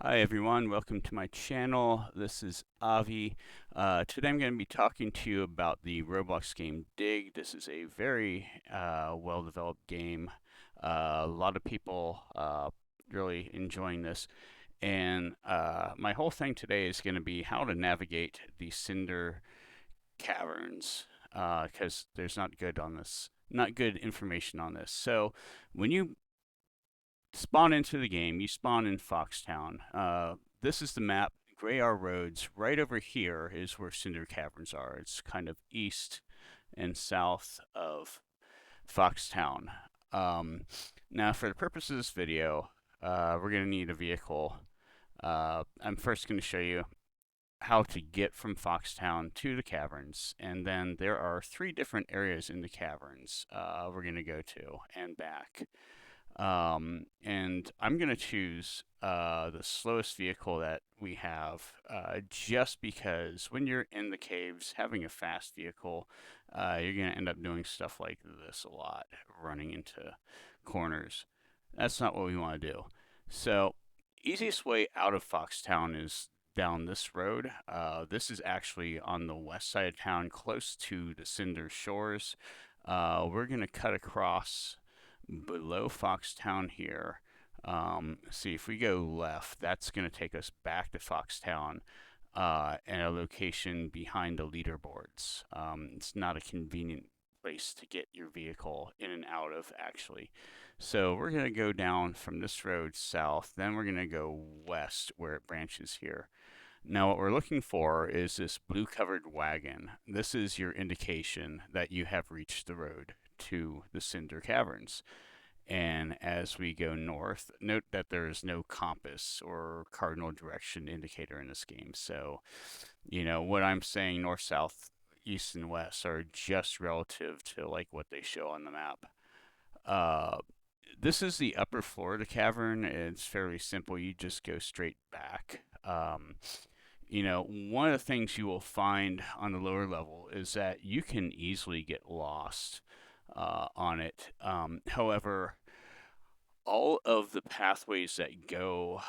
Hi everyone, welcome to my channel. This is Avi. Today I'm going to be talking to you about the Roblox game Dig. This is a very well-developed game. A lot of people really enjoying this. And my whole thing today is going to be how to navigate the Cinder Caverns because there's not good information on this. So when you spawn into the game, you spawn in Foxtown. This is the map. Gray are roads. Right over here is where Cinder Caverns are. It's kind of east and south of Foxtown. Um, Now, for the purpose of this video, we're going to need a vehicle. I'm first going to show you how to get from Foxtown to the caverns, and then there are three different areas in the caverns we're going to go to and back. And I'm going to choose the slowest vehicle that we have just because when you're in the caves, having a fast vehicle, you're going to end up doing stuff like this a lot, running into corners. That's not what we want to do. So, easiest way out of Foxtown is down this road. This is actually on the west side of town, close to the Cinder Shores. We're going to cut across below Foxtown here. See, if we go left, that's going to take us back to Foxtown and a location behind the leaderboards. It's not a convenient place to get your vehicle in and out of, actually. So we're going to go down from this road south, then we're going to go west where it branches here. Now, what we're looking for is this blue covered wagon. This is your indication that you have reached the road to the Cinder Caverns. And as we go north, note that there is no compass or cardinal direction indicator in this game. So, what I'm saying north, south, east, and west are just relative to like what they show on the map. Uh, this is the upper floor of the cavern. It's fairly simple. You just go straight back. One of the things you will find on the lower level is that you can easily get lost on it. However, all of the pathways that go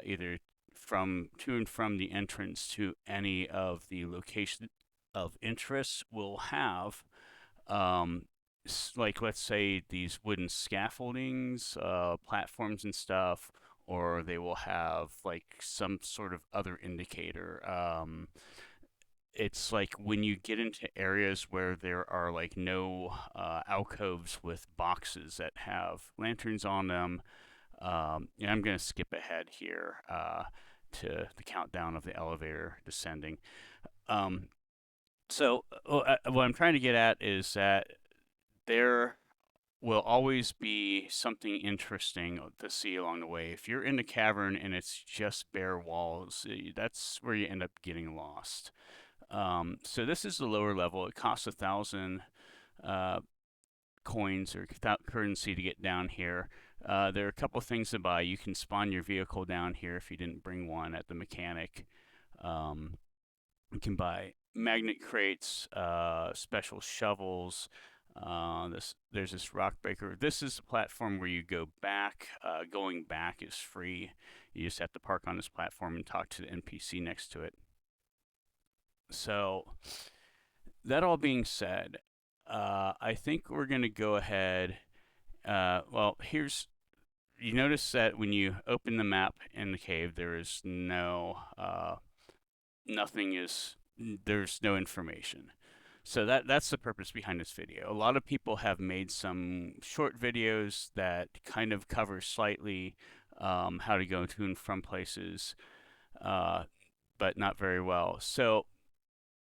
either from to and from the entrance to any of the location of interest will have like let's say these wooden scaffoldings, platforms and stuff, or they will have like some sort of other indicator. It's like when you get into areas where there are like no alcoves with boxes that have lanterns on them. I'm going to skip ahead here to the countdown of the elevator descending. Um, what I'm trying to get at is that there will always be something interesting to see along the way. If you're in the cavern and it's just bare walls, that's where you end up getting lost. So this is the lower level. It costs 1,000 uh, coins or currency to get down here. There are a couple things to buy. You can spawn your vehicle down here if you didn't bring one at the mechanic. Um, you can buy magnet crates, special shovels. There's this rock breaker. This is the platform where you go back. Going back is free. You just have to park on this platform and talk to the NPC next to it. So that all being said, I think we're going to go ahead. You notice that when you open the map in the cave, there is nothing is, there's no information. So that's the purpose behind this video. A lot of people have made some short videos that kind of cover slightly how to go to and from places, uh, but not very well. So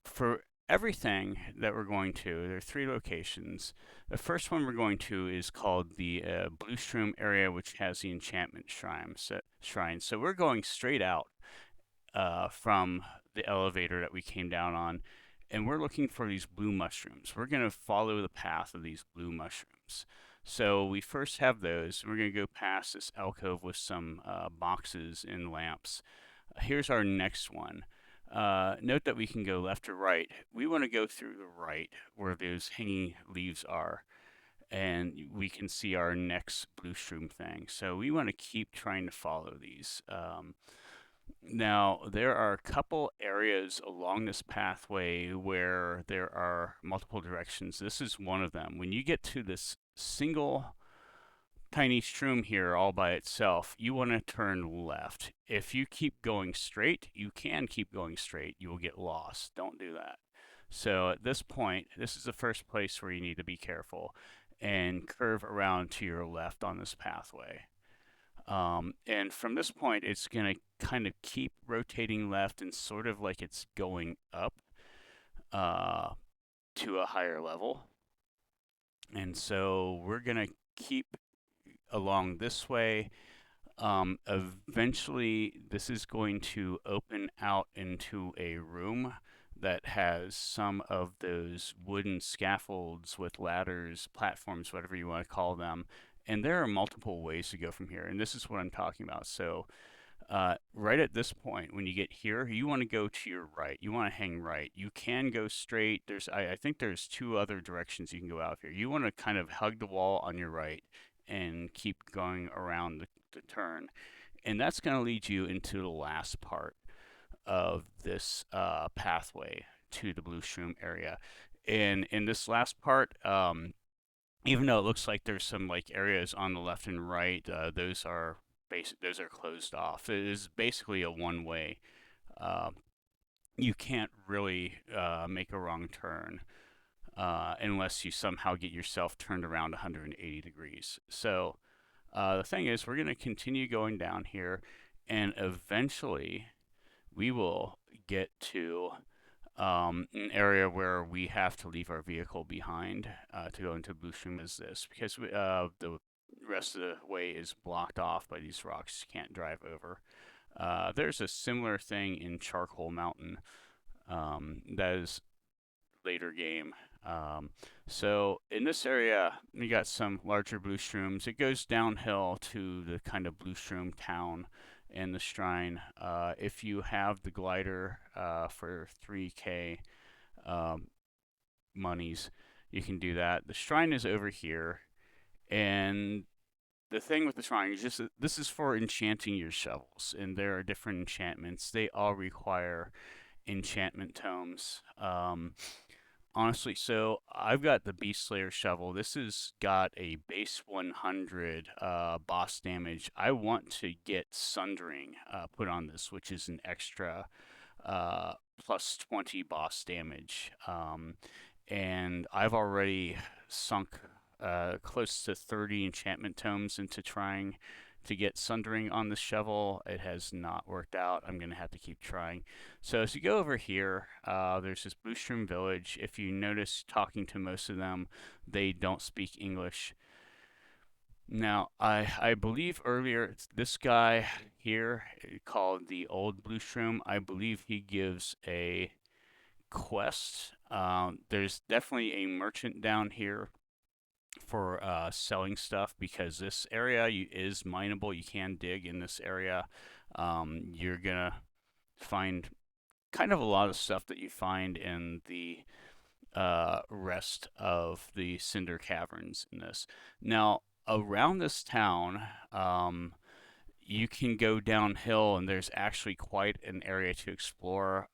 for everything that we're going to, there are three locations. The first one we're going to is called the Blue Shroom area, which has the enchantment shrine. So we're going straight out from the elevator that we came down on, and we're looking for these blue mushrooms. We're going to follow the path of these blue mushrooms. So we first have those. We're going to go past this alcove with some boxes and lamps. Here's our next one. Note that we can go left or right. We want to go through the right where those hanging leaves are. and we can see our next blue shroom thing. So we want to keep trying to follow these. Now, there are a couple areas along this pathway where there are multiple directions. This is one of them. When you get to this single tiny shroom here all by itself, you want to turn left. If you keep going straight, you can keep going straight. You will get lost. Don't do that. So at this point, this is the first place where you need to be careful and curve around to your left on this pathway. And from this point, it's going to kind of keep rotating left and sort of like it's going up uh, to a higher level. And so we're going to keep along this way. Eventually, this is going to open out into a room that has some of those wooden scaffolds with ladders, platforms, whatever you want to call them. And there are multiple ways to go from here. And this is what I'm talking about. So, right at this point, when you get here, you want to go to your right. You want to hang right. You can go straight. I think there's two other directions you can go out here. You want to kind of hug the wall on your right and keep going around the turn. And that's going to lead you into the last part of this pathway to the Blue Shroom area. And in this last part, even though it looks like there's some like areas on the left and right, those are closed off. It is basically a one-way. Uh, you can't really make a wrong turn unless you somehow get yourself turned around 180 degrees. So the thing is, we're going to continue going down here, and eventually we will get to an area where we have to leave our vehicle behind to go into Blue Shroom as this, because the rest of the way is blocked off by these rocks. You can't drive over. There's a similar thing in Charcoal Mountain that is later game. So in this area, we got some larger blue shrooms. It goes downhill to the kind of blue shroom town and the shrine. If you have the glider for 3K monies, you can do that. The shrine is over here, and the thing with the shrine is just this is for enchanting your shovels, and there are different enchantments. They all require enchantment tomes. Honestly, so I've got the Beast Slayer shovel. This has got a base 100 boss damage. I want to get Sundering put on this, which is an extra plus 20 boss damage. And I've already sunk close to 30 enchantment tomes into trying to get Sundering on the shovel. It has not worked out. I'm going to have to keep trying. So as you go over here, there's this Blue Shroom Village. If you notice, talking to most of them, they don't speak English. Now, I believe earlier, this guy here called the Old Blue Shroom, I believe he gives a quest. There's definitely a merchant down here for selling stuff, because this area is mineable. You can dig in this area. You're gonna find kind of a lot of stuff that you find in the rest of the Cinder Caverns in this. Now, around this town, you can go downhill, and there's actually quite an area to explore.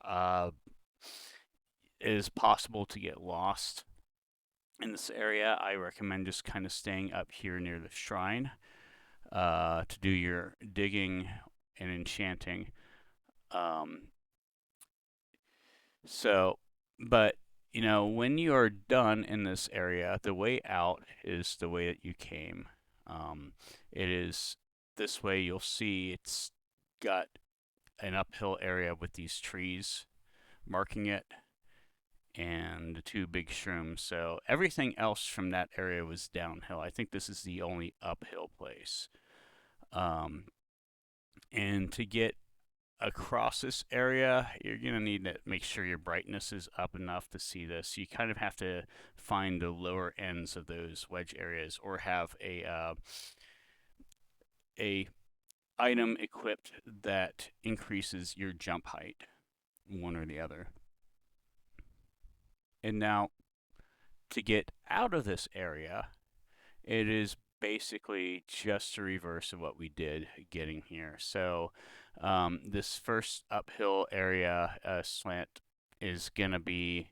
It is possible to get lost in this area. I recommend just kind of staying up here near the shrine to do your digging and enchanting. Um, but when you are done in this area, the way out is the way that you came. It is this way. You'll see it's got an uphill area with these trees marking it, and the two big shrooms. So everything else from that area was downhill. I think this is the only uphill place. And to get across this area, you're going to need to make sure your brightness is up enough to see this. You kind of have to find the lower ends of those wedge areas, or have a item equipped that increases your jump height, one or the other. And now, to get out of this area, It is basically just a reverse of what we did getting here. So this first uphill area slant is going to be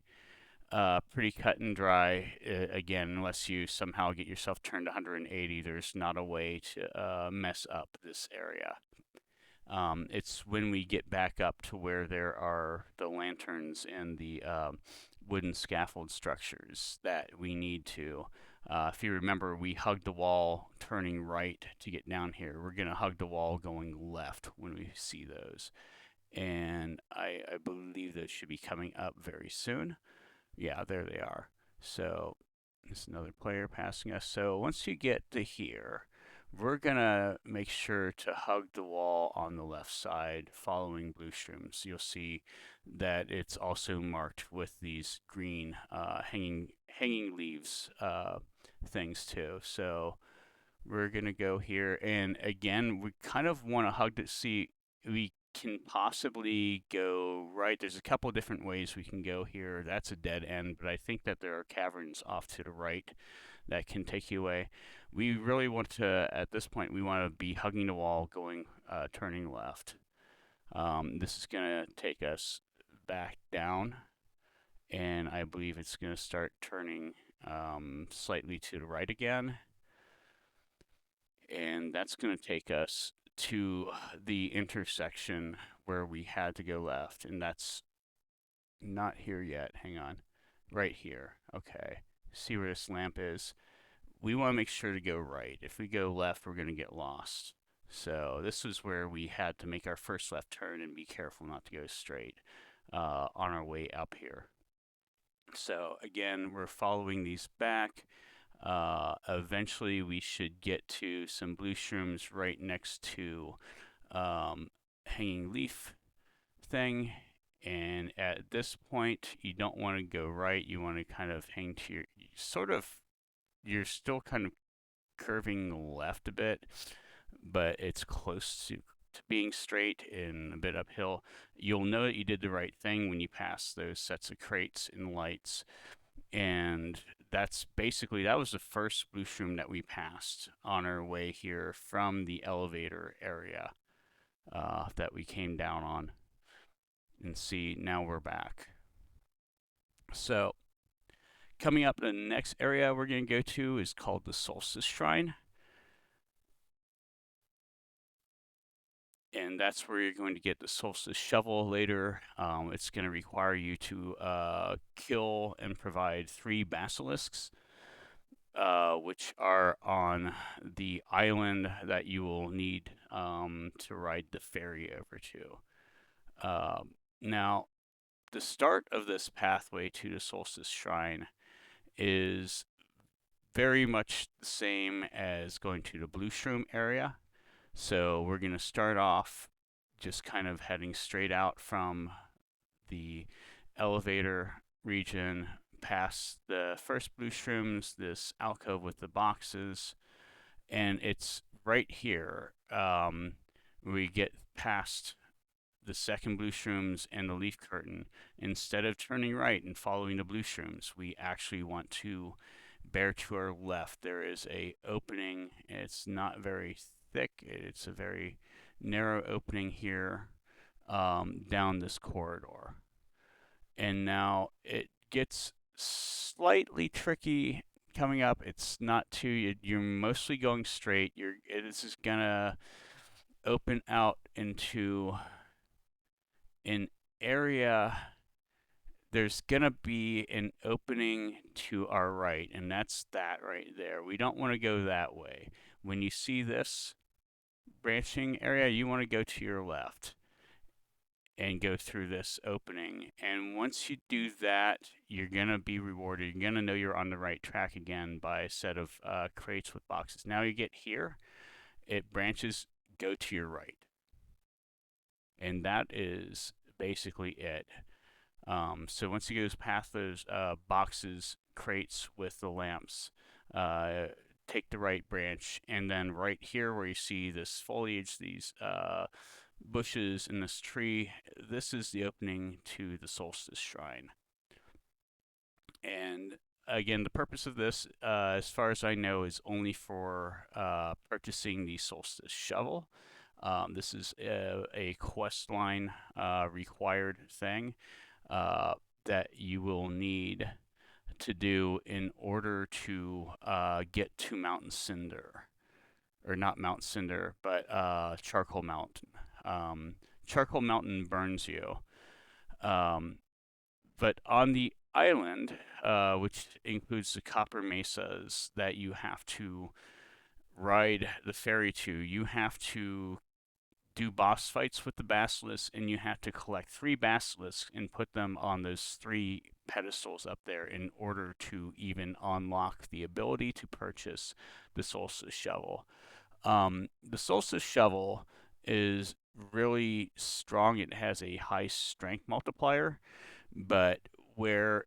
pretty cut and dry. Again, unless you somehow get yourself turned 180, there's not a way to mess up this area. It's when we get back up to where there are the lanterns and the wooden scaffold structures that we need to. If you remember, we hugged the wall turning right to get down here. We're going to hug the wall going left when we see those. And I believe those should be coming up very soon. Yeah, there they are. So there's another player passing us. So once you get to here, we're gonna make sure to hug the wall on the left side following blue shrooms. You'll see that it's also marked with these green hanging leaves things too. So we're gonna go here, and again, we kind of want to hug to see we can possibly go right. There's a couple different ways we can go here. That's a dead end, but I think that there are caverns off to the right that can take you away. We really want to, at this point, we want to be hugging the wall, going, turning left. This is going to take us back down, and I believe it's going to start turning slightly to the right again. And that's going to take us to the intersection where we had to go left, and that's not here yet. Hang on. Right here. Okay. See where this lamp is? We want to make sure to go right. If we go left, we're going to get lost. So this was where we had to make our first left turn and be careful not to go straight on our way up here. So again, we're following these back. Eventually, we should get to some blue shrooms right next to hanging leaf thing. And at this point, you don't want to go right. You want to kind of hang to your sort of. You're still kind of curving left a bit, but it's close to being straight and a bit uphill. You'll know that you did the right thing when you pass those sets of crates and lights. And that's basically, that was the first blue shroom that we passed on our way here from the elevator area that we came down on. And see, now we're back. So coming up, the next area we're going to go to is called the Solstice Shrine. And that's where you're going to get the Solstice Shovel later. It's going to require you to kill and provide 3 basilisks, which are on the island that you will need to ride the ferry over to. Now, the start of this pathway to the Solstice Shrine is very much the same as going to the Blue Shroom area. So we're going to start off just kind of heading straight out from the elevator region past the first blue shrooms, this alcove with the boxes, and it's right here. We get past the second blue shrooms and the leaf curtain. Instead of turning right and following the blue shrooms, we actually want to bear to our left. There is a opening. It's not very thick. It's a very narrow opening here down this corridor. And now it gets slightly tricky coming up. It's not too. You're mostly going straight. This is gonna open out into an area. There's gonna be an opening to our right, and that's that right there. We don't want to go that way. When you see this branching area, you want to go to your left and go through this opening. And once you do that, you're going to be rewarded. You're going to know you're on the right track again by a set of crates with boxes. Now you get here, it branches, go to your right. And that is basically it. So once you go past those boxes, crates with the lamps, take the right branch, and then right here where you see this foliage, these bushes in this tree, this is the opening to the Solstice Shrine. And again, the purpose of this, as far as I know, is only for purchasing the Solstice shovel. This is a quest line required thing that you will need to do in order to get to Mountain Cinder, or not Mount Cinder, but Charcoal Mountain. Charcoal Mountain burns you, um, but on the island, which includes the Copper Mesas that you have to ride the ferry to, you have to do boss fights with the basilisks, and you have to collect 3 basilisks and put them on those 3 pedestals up there in order to even unlock the ability to purchase the Solstice shovel. The Solstice shovel is really strong. It has a high strength multiplier, but where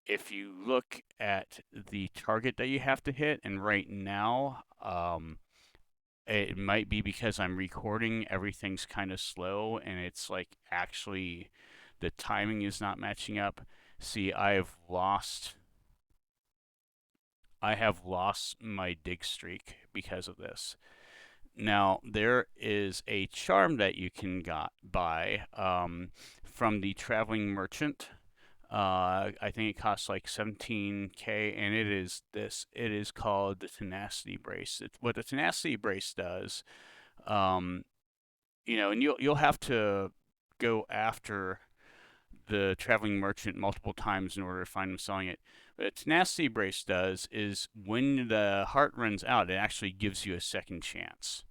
if you look at the target that you have to hit, and right now, it might be because I'm recording, everything's kind of slow, and it's like actually the timing is not matching up. See, I have lost my dig streak because of this. Now, there is a charm that you can buy from the traveling merchant. I think it costs like 17K, and it is this. It is called the Tenacity Brace. What the Tenacity Brace does, um, and you'll have to go after the traveling merchant multiple times in order to find them selling it. But what Tenacity Brace does is when the heart runs out, it actually gives you a second chance.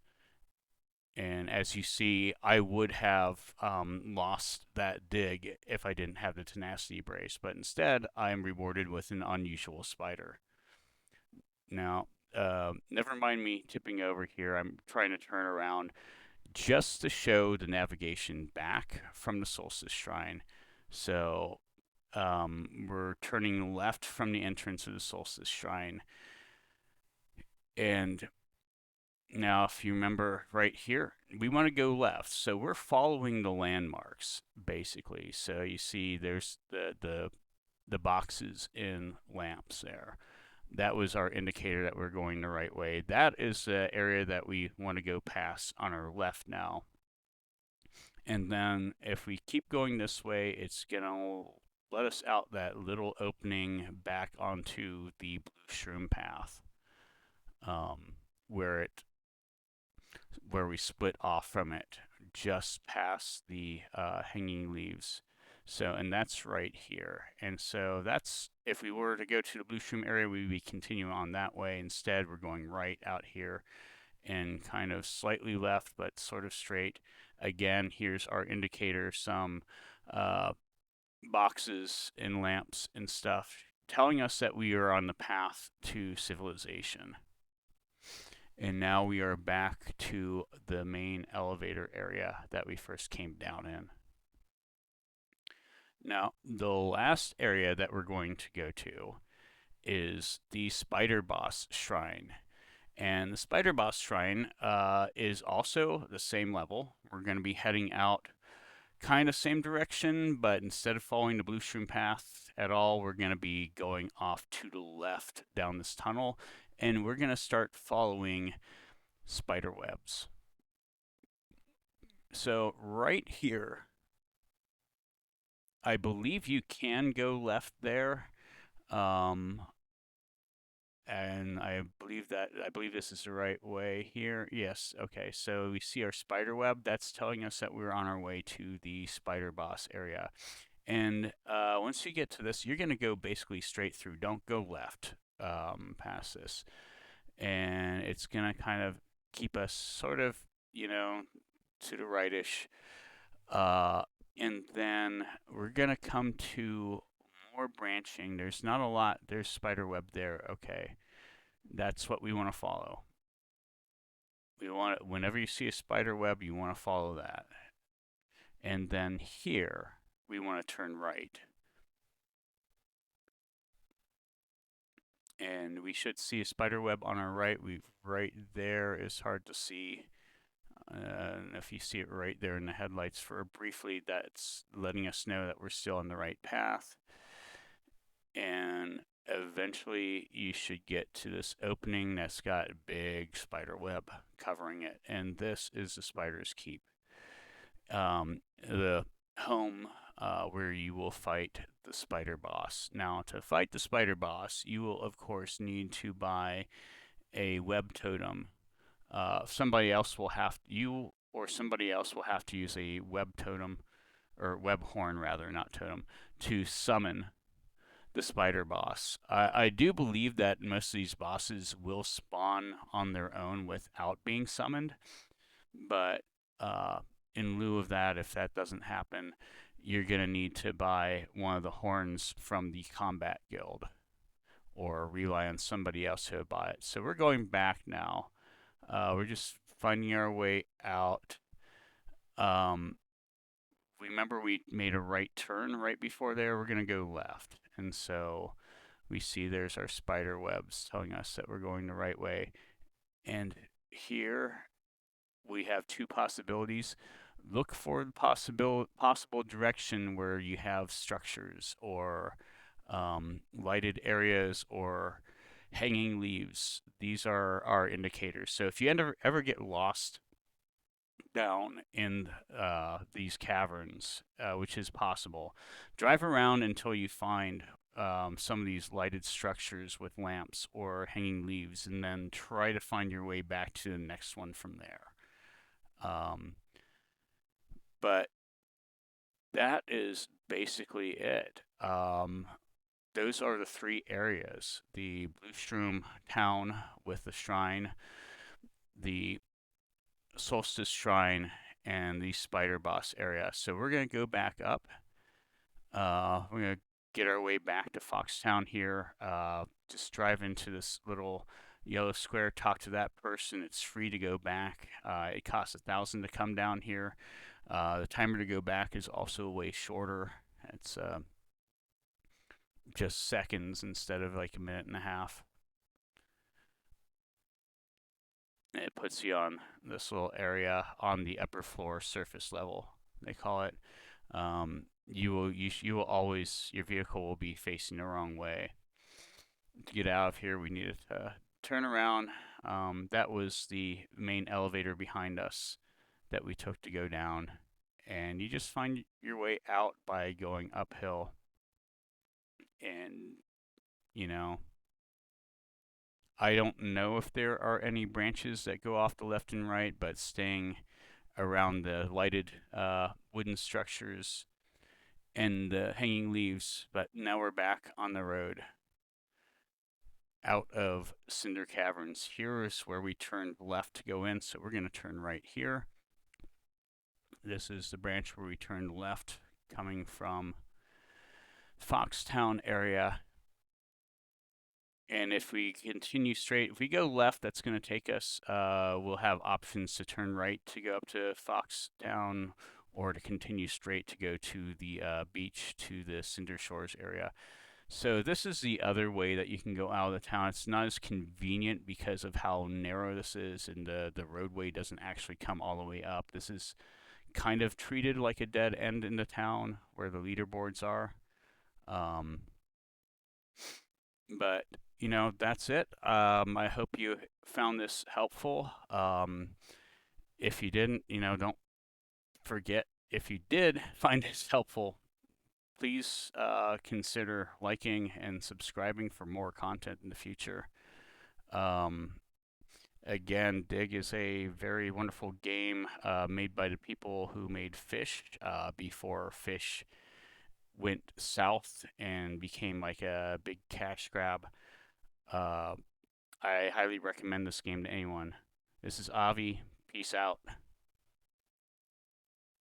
And as you see, I would have lost that dig if I didn't have the Tenacity Brace, but instead I am rewarded with an unusual spider. Now, never mind me tipping over here. I'm trying to turn around just to show the navigation back from the Solstice Shrine. So we're turning left from the entrance of the Solstice Shrine. And now, if you remember right here, we want to go left. So we're following the landmarks, basically. So you see there's the boxes in lamps there. That was our indicator that we're going the right way. That is the area that we want to go past on our left now. And then if we keep going this way, it's going to let us out that little opening back onto the blue shroom path, where we split off from it just past the hanging leaves. So, and that's right here. And so that's, if we were to go to the blue shroom area, we would be continuing on that way. Instead, we're going right out here and kind of slightly left, but sort of straight. Again, here's our indicator, some boxes and lamps and stuff, telling us that we are on the path to civilization. And now we are back to the main elevator area that we first came down in. Now, the last area that we're going to go to is the Spider Boss Shrine. And the Spider Boss Shrine is also the same level. We're going to be heading out kind of same direction, but instead of following the blue shroom path at all, we're going to be going off to the left down this tunnel, and we're going to start following spider webs. So right here, I believe you can go left there. And I believe this is the right way here. Yes, okay. So we see our spider web. That's telling us that we're on our way to the spider boss area. And once you get to this, you're going to go basically straight through. Don't go left past this. And it's going to kind of keep us sort of, to the rightish. And then we're going to come to more branching. There's not a lot. There's spider web there. Okay. That's what we want to follow. Whenever you see a spider web, you want to follow that. And then here, we want to turn right. And we should see a spider web on our right. Right there is hard to see. And if you see it right there in the headlights for briefly, that's letting us know that we're still on the right path. And eventually you should get to this opening that's got a big spider web covering it, and this is the spider's keep. The home where you will fight the spider boss. Now, to fight the spider boss, you will of course need to buy a web totem. Somebody else will have you or somebody else will have to use a web totem or web horn rather, not totem, to summon the spider boss. I do believe that most of these bosses will spawn on their own without being summoned, but uh, in lieu of that, if that doesn't happen, you're going to need to buy one of the horns from the combat guild or rely on somebody else to buy it. So we're going back now. We're just finding our way out. Um, Remember we made a right turn right before there. We're going to go left. And so we see there's our spider webs telling us that we're going the right way. And here we have two possibilities. Look for the possible direction where you have structures or lighted areas or hanging leaves. These are our indicators. So if you ever get lost down in these caverns, which is possible, drive around until you find some of these lighted structures with lamps or hanging leaves, and then try to find your way back to the next one from there. Um, but that is basically it. Those are the three areas: the Bluestrom town with the shrine, the Solstice Shrine, and the Spider Boss area. So we're going to go back up. We're going to get our way back to Foxtown here. Just drive into this little yellow square, talk to that person. It's free to go back. It costs 1,000 to come down here. The timer to go back is also way shorter. It's just seconds instead of like a minute and a half. It puts you on this little area on the upper floor surface level, they call it. You will always, your vehicle will be facing the wrong way. To get out of here, we needed to turn around. That was the main elevator behind us that we took to go down. And you just find your way out by going uphill. And, you know, I don't know if there are any branches that go off the left and right, but staying around the lighted wooden structures and the hanging leaves. But now we're back on the road out of Cinder Caverns. Here is where we turned left to go in, so we're going to turn right here. This is the branch where we turned left coming from Foxtown area. And if we continue straight, if we go left, that's going to take us, we'll have options to turn right to go up to Foxtown or to continue straight to go to the beach to the Cinder Shores area. So this is the other way that you can go out of the town. It's not as convenient because of how narrow this is, and the roadway doesn't actually come all the way up. This is kind of treated like a dead end in the town where the leaderboards are. But you know, that's it. I hope you found this helpful. If you didn't, you know, don't forget. If you did find this helpful, please consider liking and subscribing for more content in the future. Again, Dig is a very wonderful game made by the people who made Fish before Fish went south and became like a big cash grab. I highly recommend this game to anyone. This is Avi. Peace out.